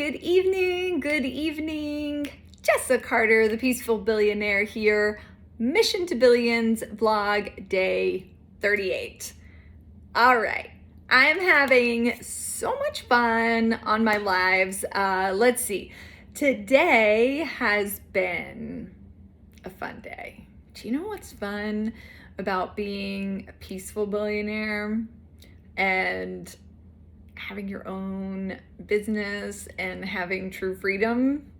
Good evening, good evening. Jessa Carter, the Peaceful Billionaire here. Mission to Billions vlog day 38. All right, I'm having so much fun on my lives. Let's see. Today has been a fun day. Do you know what's fun about being a peaceful billionaire and having your own business and having true freedom?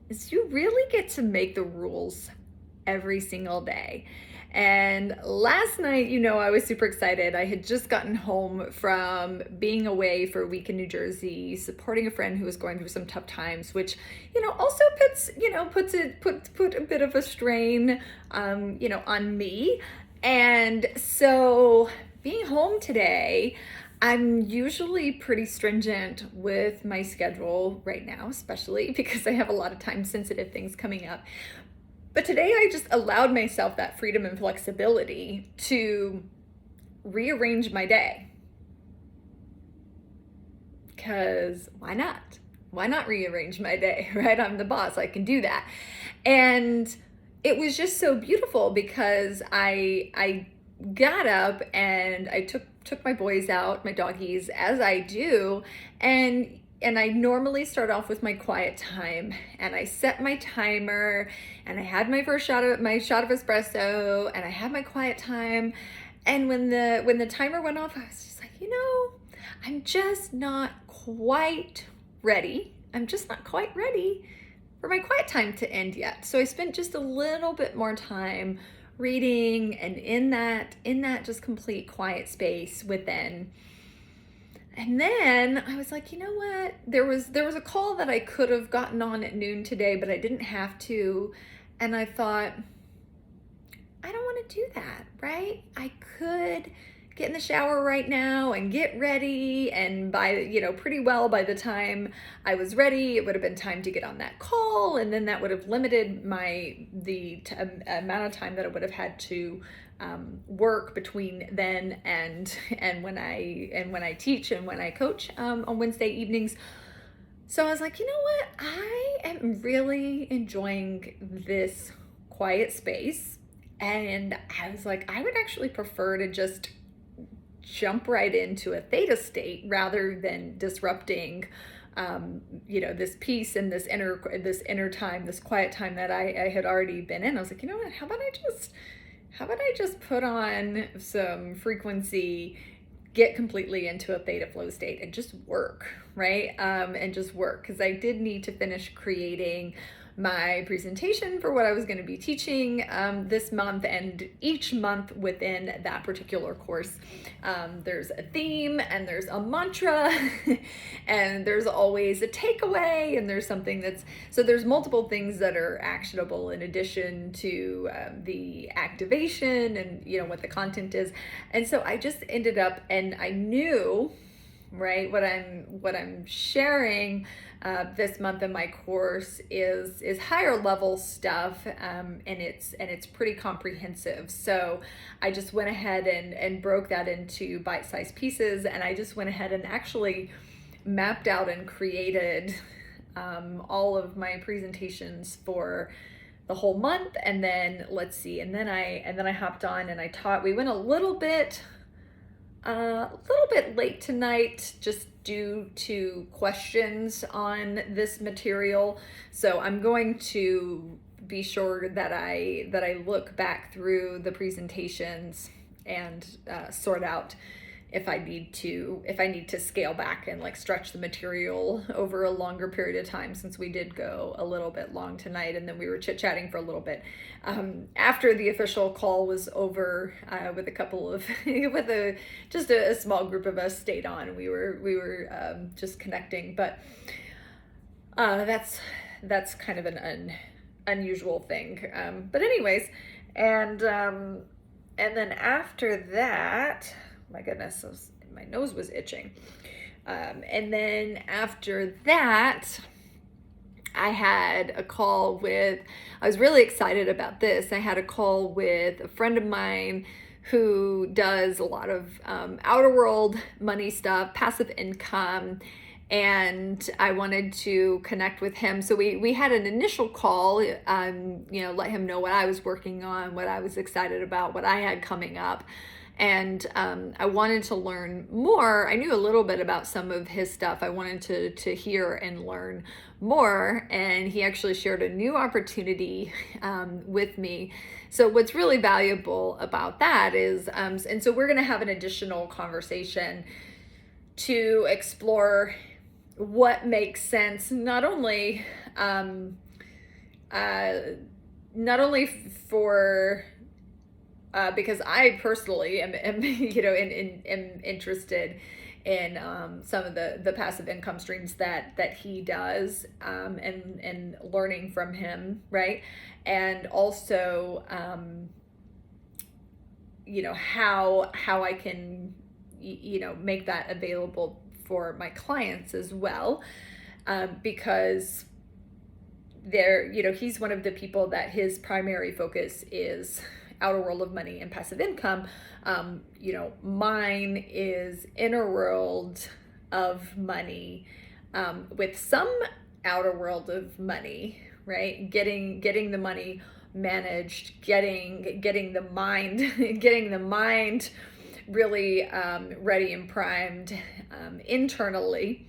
Is you really get to make the rules every single day. And last night, I was super excited. I had just gotten home from being away for a week in New Jersey, supporting a friend who was going through some tough times, which, also put a bit of a strain, on me. And so being home today, I'm usually pretty stringent with my schedule right now, especially because I have a lot of time-sensitive things coming up. But today I just allowed myself that freedom and flexibility to rearrange my day. Because why not? Why not rearrange my day, right? I'm the boss, I can do that. And it was just so beautiful because I got up and I took my boys out, my doggies, as I do, and I normally start off with my quiet time, and I set my timer, and I had my first shot of espresso, and I had my quiet time. And when the timer went off, I was just like, I'm just not quite ready. I'm just not quite ready for my quiet time to end yet. So I spent just a little bit more time reading and in that just complete quiet space within. And then I was like, you know what? There was a call that I could have gotten on at noon today, but I didn't have to. And I thought, I don't want to do that, right? I could get in the shower right now and get ready, and pretty well by the time I was ready, it would have been time to get on that call, and then that would have limited the amount of time that I would have had to work between then and when I teach and when I coach on Wednesday evenings. So I was like, you know what? I am really enjoying this quiet space, and I was like, I would actually prefer to just jump right into a theta state rather than disrupting this peace and this inner time, this quiet time that I had already been in. I was like, you know what, how about I just put on some frequency, get completely into a theta flow state and just work, right? And just work, because I did need to finish creating my presentation for what I was going to be teaching this month, and each month within that particular course, there's a theme and there's a mantra and there's always a takeaway, and there's something so there's multiple things that are actionable in addition to the activation and what the content is. And so I just ended up, and I knew, right, what I'm sharing this month in my course is higher level stuff, and it's pretty comprehensive. So I just went ahead and broke that into bite-sized pieces, and I just went ahead and actually mapped out and created all of my presentations for the whole month. And then and then I hopped on and I taught. We went a little bit late tonight, just due to questions on this material. So I'm going to be sure that I look back through the presentations and sort out if I need to scale back and stretch the material over a longer period of time, since we did go a little bit long tonight, and then we were chit-chatting for a little bit after the official call was over, with a couple of just a small group of us stayed on. We were just connecting, but that's kind of an unusual thing, but anyways, and then after that, my goodness, my nose was itching. And then after that, I had a call I was really excited about this. I had a call with a friend of mine who does a lot of outer world money stuff, passive income, and I wanted to connect with him. So we had an initial call, let him know what I was working on, what I was excited about, what I had coming up. And I wanted to learn more. I knew a little bit about some of his stuff. I wanted to hear and learn more. And he actually shared a new opportunity with me. So what's really valuable about that is, and so we're going to have an additional conversation to explore what makes sense, not only for because I personally am am interested in some of the passive income streams that he does, and learning from him, right? And also how I can make that available for my clients as well, because he's one of the people that his primary focus is outer world of money and passive income. Mine is inner world of money, with some outer world of money, right? Getting the money managed, getting the mind getting the mind really ready and primed internally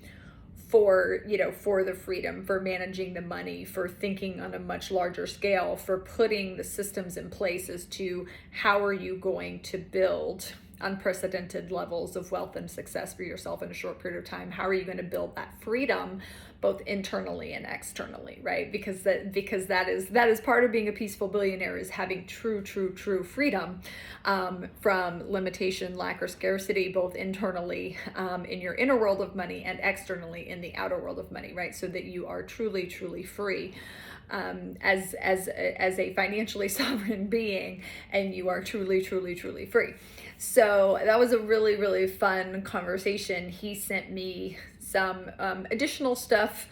for the freedom, for managing the money, for thinking on a much larger scale, for putting the systems in place as to how are you going to build unprecedented levels of wealth and success for yourself in a short period of time. How are you going to build that freedom both internally and externally, right? Because that is part of being a peaceful billionaire, is having true freedom from limitation, lack, or scarcity, both internally in your inner world of money and externally in the outer world of money, right? So that you are truly free as a financially sovereign being, and you are truly free. So that was a really fun conversation. He sent me some additional stuff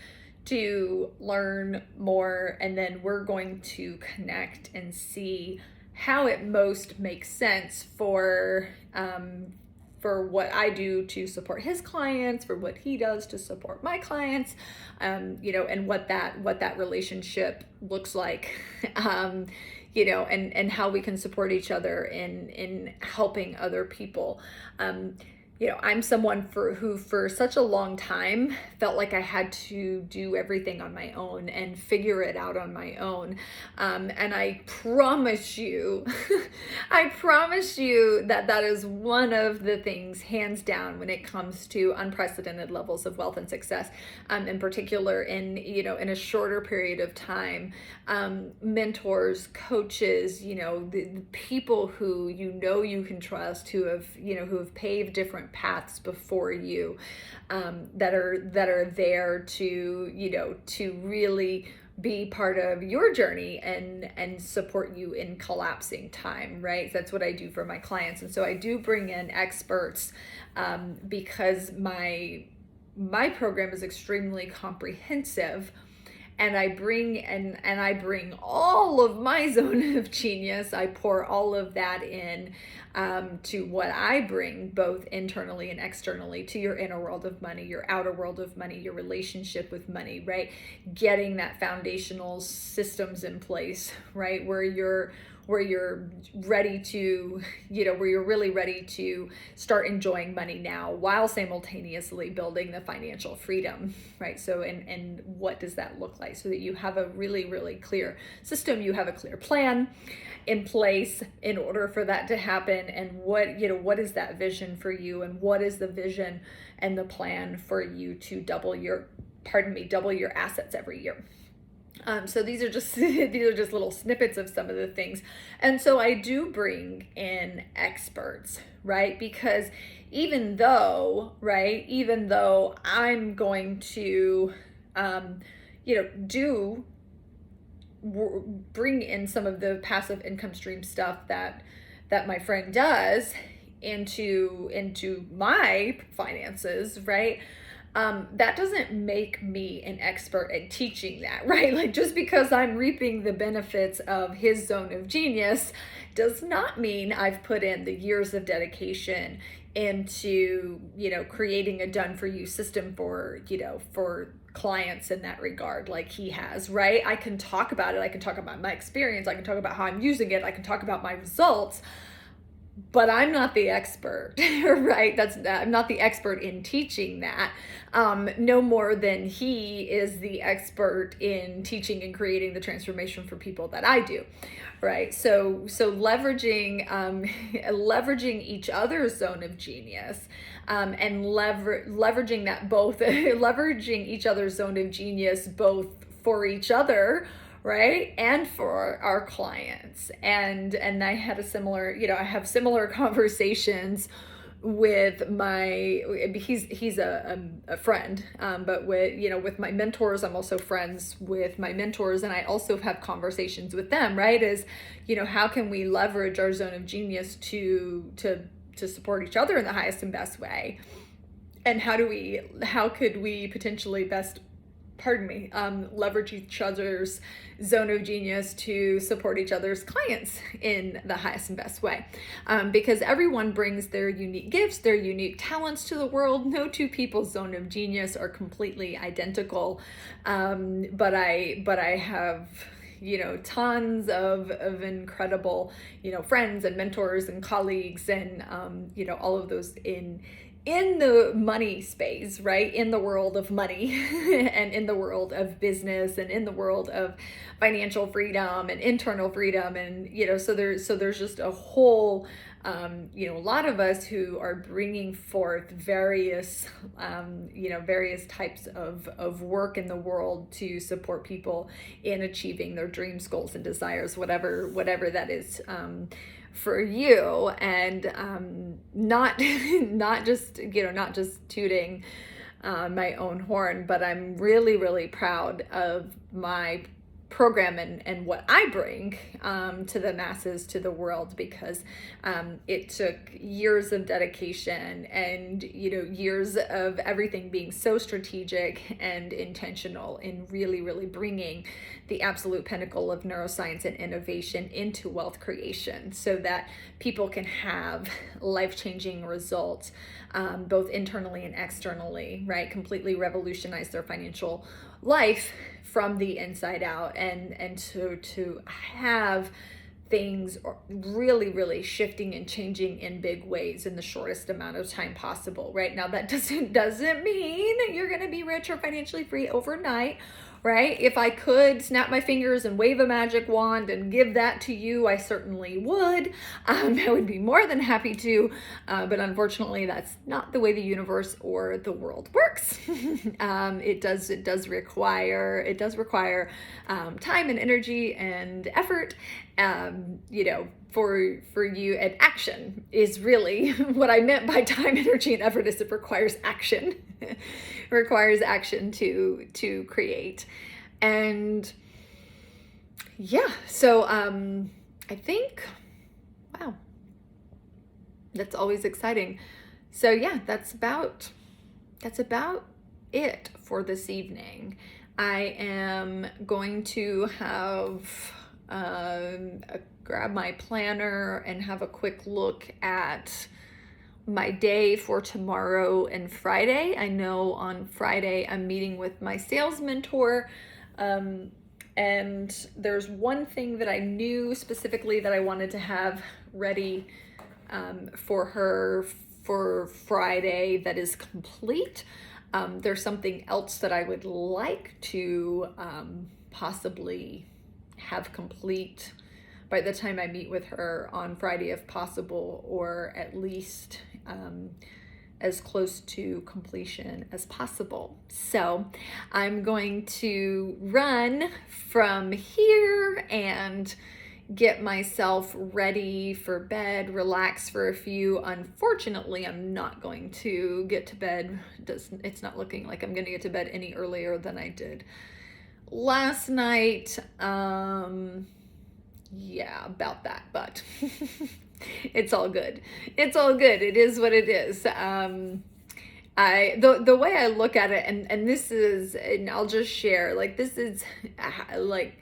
to learn more, and then we're going to connect and see how it most makes sense for what I do to support his clients, for what he does to support my clients, and what that relationship looks like, and how we can support each other in helping other people. I'm someone who for such a long time felt like I had to do everything on my own and figure it out on my own. And I promise you, that is one of the things, hands down, when it comes to unprecedented levels of wealth and success, in particular in a shorter period of time. Mentors, coaches, the people who you can trust, who have paved different paths before you, that are there to really be part of your journey and support you in collapsing time, right? That's what I do for my clients. And so I do bring in experts, because my program is extremely comprehensive. And I bring all of my zone of genius. I pour all of that in to what I bring, both internally and externally, to your inner world of money, your outer world of money, your relationship with money, right? Getting that foundational systems in place, right? Where you're ready to, where you're really ready to start enjoying money now while simultaneously building the financial freedom, right? So, and what does that look like? So that you have a really clear system, you have a clear plan in place in order for that to happen. And what is that vision for you? And what is the vision and the plan for you to double your assets every year? So these are just little snippets of some of the things. And so I do bring in experts, right? Because even though I'm going to, bring in some of the passive income stream stuff that my friend does into my finances, right? That doesn't make me an expert at teaching that, right? Like, just because I'm reaping the benefits of his zone of genius does not mean I've put in the years of dedication into, creating a done for you system for, for clients in that regard, like he has, right? I can talk about it. I can talk about my experience. I can talk about how I'm using it. I can talk about my results, but I'm not the expert, right? I'm not the expert in teaching that, no more than he is the expert in teaching and creating the transformation for people that I do, right? So leveraging leveraging each other's zone of genius, and leveraging that both leveraging each other's zone of genius both for each other, right, and for our clients. And I had a similar, I have similar conversations with he's a friend, but with my mentors, I'm also friends with my mentors, and I also have conversations with them, right, is, how can we leverage our zone of genius to support each other in the highest and best way, and how could we potentially best leverage each other's zone of genius to support each other's clients in the highest and best way, because everyone brings their unique gifts, their unique talents to the world. No two people's zone of genius are completely identical, but I have tons of incredible friends and mentors and colleagues, and all of those in the money space, right? In the world of money and in the world of business and in the world of financial freedom and internal freedom. And, so there's just a whole, a lot of us who are bringing forth various, various types of work in the world to support people in achieving their dreams, goals, and desires, whatever that is, for you. And not just tooting my own horn, but I'm really, really proud of my program and what I bring to the masses, to the world, because it took years of dedication and years of everything being so strategic and intentional in really, really bringing the absolute pinnacle of neuroscience and innovation into wealth creation, so that people can have life-changing results, both internally and externally, right? Completely revolutionize their financial life from the inside out, and to have things really, really shifting and changing in big ways in the shortest amount of time possible. Right now, that doesn't mean you're going to be rich or financially free overnight, right? If I could snap my fingers and wave a magic wand and give that to you, I certainly would. I would be more than happy to, but unfortunately, that's not the way the universe or the world works. It does require time and energy and effort. For you, and action is really what I meant by time, energy, and effort. Is it requires action. It requires action to create. And yeah, so I think, wow, that's always exciting. So yeah, that's about it for this evening. I am going to have grab my planner and have a quick look at my day for tomorrow and Friday. I know on Friday I'm meeting with my sales mentor, and there's one thing that I knew specifically that I wanted to have ready for her for Friday that is complete. There's something else that I would like to possibly have complete by the time I meet with her on Friday, if possible, or at least as close to completion as possible. So I'm going to run from here and get myself ready for bed, relax for a few. Unfortunately, I'm not going to get to bed. It's not looking like I'm going to get to bed any earlier than I did last night. Yeah, about that, but it's all good. It's all good. It is what it is. The way I look at it, and this is, and I'll just share, like, this is like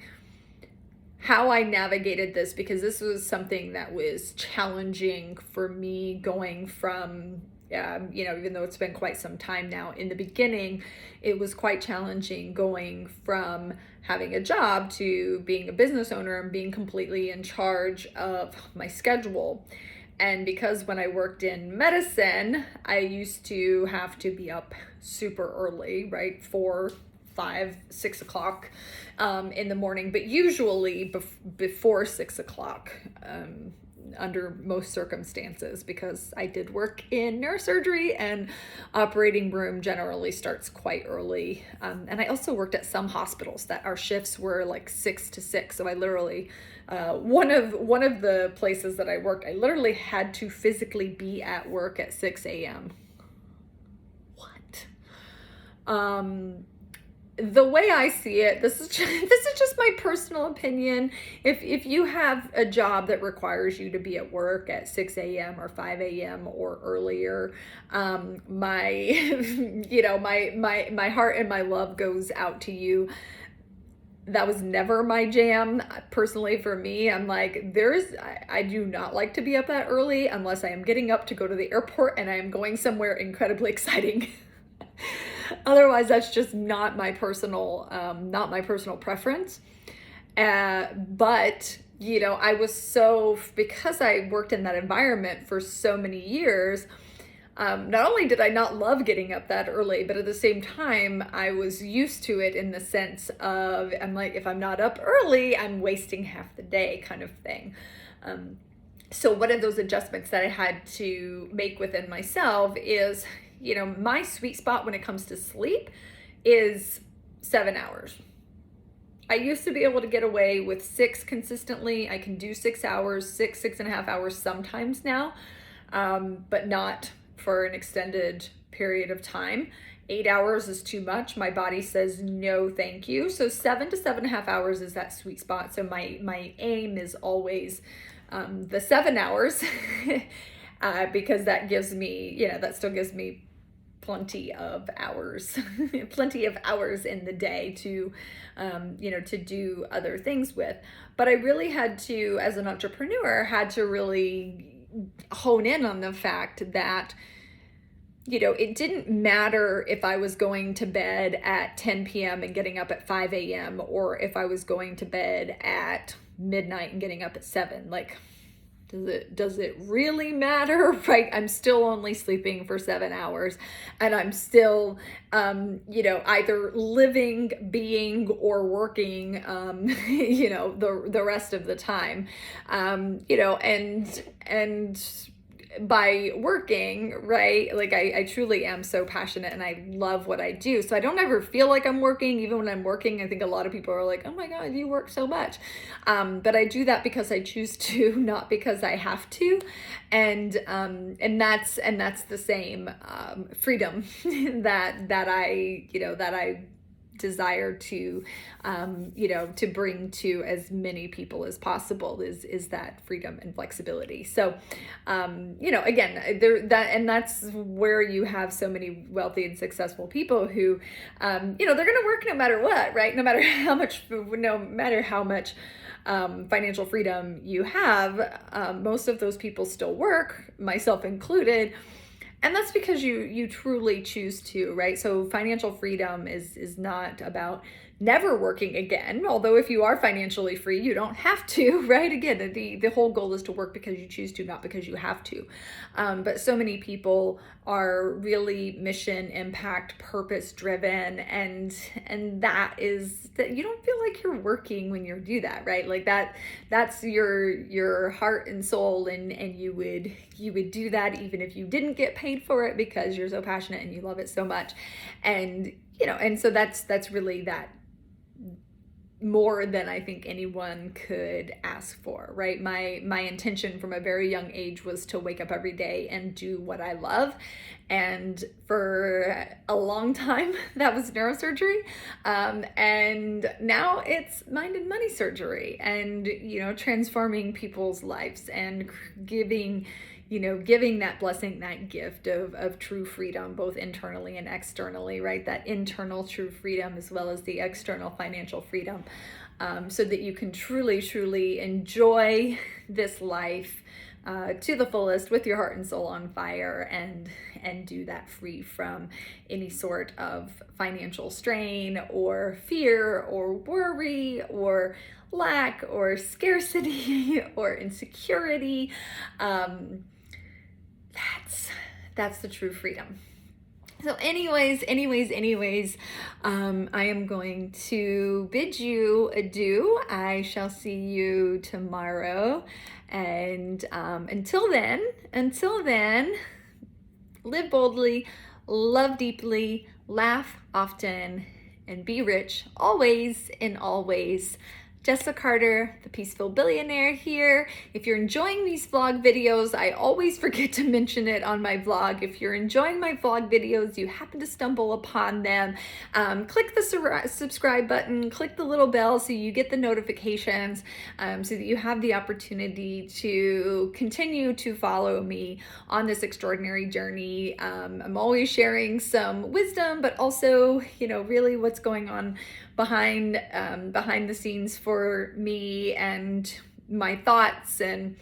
how I navigated this, because this was something that was challenging for me going from, even though it's been quite some time now, in the beginning, it was quite challenging going from having a job to being a business owner and being completely in charge of my schedule. And because when I worked in medicine, I used to have to be up super early, right? 4, 5, 6 o'clock in the morning, but usually before 6 o'clock under most circumstances, because I did work in neurosurgery and operating room generally starts quite early. And I also worked at some hospitals that our shifts were like 6 to 6. So I literally, one of the places that I worked, I literally had to physically be at work at 6 a.m. What? The way I see it, this is just my personal opinion. If you have a job that requires you to be at work at 6 a.m. or 5 a.m. or earlier, my my heart and my love goes out to you. That was never my jam. Personally, for me, I'm like, I do not like to be up that early unless I am getting up to go to the airport and I am going somewhere incredibly exciting. Otherwise, that's just not my personal preference. But I was because I worked in that environment for so many years. Not only did I not love getting up that early, but at the same time, I was used to it in the sense of, I'm like, if I'm not up early, I'm wasting half the day, kind of thing. So one of those adjustments that I had to make within myself is, my sweet spot when it comes to sleep is 7 hours. I used to be able to get away with 6 consistently. I can do 6 hours, 6.5 hours sometimes now, but not for an extended period of time. 8 hours is too much. My body says no, thank you. So 7 to 7.5 hours is that sweet spot. So my aim is always the 7 hours because that gives me, that still gives me plenty of hours in the day to to do other things with. But I really had to, as an entrepreneur, really hone in on the fact that it didn't matter if I was going to bed at 10 p.m. and getting up at 5 a.m. or if I was going to bed at midnight and getting up at 7. Like, does it really matter? Right? I'm still only sleeping for 7 hours and I'm still, either living, being, or working, the rest of the time, and by working, right? Like I truly am so passionate and I love what I do. So I don't ever feel like I'm working. Even when I'm working, I think a lot of people are like, oh my God, you work so much. But I do that because I choose to, not because I have to. And that's the same, freedom that I desire to to bring to as many people as possible is that freedom and flexibility. So again, that's where you have so many wealthy and successful people who they're going to work no matter what, right? No matter how much financial freedom you have, most of those people still work, myself included. And that's because you truly choose to, right? So financial freedom is not about never working again. Although if you are financially free, you don't have to, right? Again, the whole goal is to work because you choose to, not because you have to. But so many people are really mission, impact, purpose driven, and that is that you don't feel like you're working when you do that, right? Like that's your heart and soul, and you would do that even if you didn't get paid for it because you're so passionate and you love it so much. And and so that's really that more than I think anyone could ask for, right? My intention from a very young age was to wake up every day and do what I love. And for a long time, that was neurosurgery. And now it's mind and money surgery and, transforming people's lives and giving giving that blessing, that gift of true freedom, both internally and externally, right? That internal true freedom as well as the external financial freedom, so that you can truly, truly enjoy this life to the fullest with your heart and soul on fire, and do that free from any sort of financial strain or fear or worry or lack or scarcity or insecurity. That's the true freedom. So anyways, I am going to bid you adieu. I shall see you tomorrow. And until then, live boldly, love deeply, laugh often, and be rich always in all ways. Jessica Carter, the Peaceful Billionaire here. If you're enjoying these vlog videos, I always forget to mention it on my vlog. If you're enjoying my vlog videos, you happen to stumble upon them, click the subscribe button, click the little bell so you get the notifications, so that you have the opportunity to continue to follow me on this extraordinary journey. I'm always sharing some wisdom, but also, really what's going on behind the scenes for me and my thoughts, and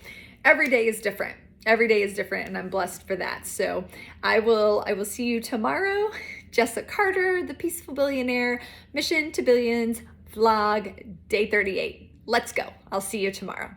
every day is different, and I'm blessed for that. So I will see you tomorrow. Jessica Carter, the Peaceful Billionaire, Mission to Billions vlog day 38. Let's go. I'll see you tomorrow.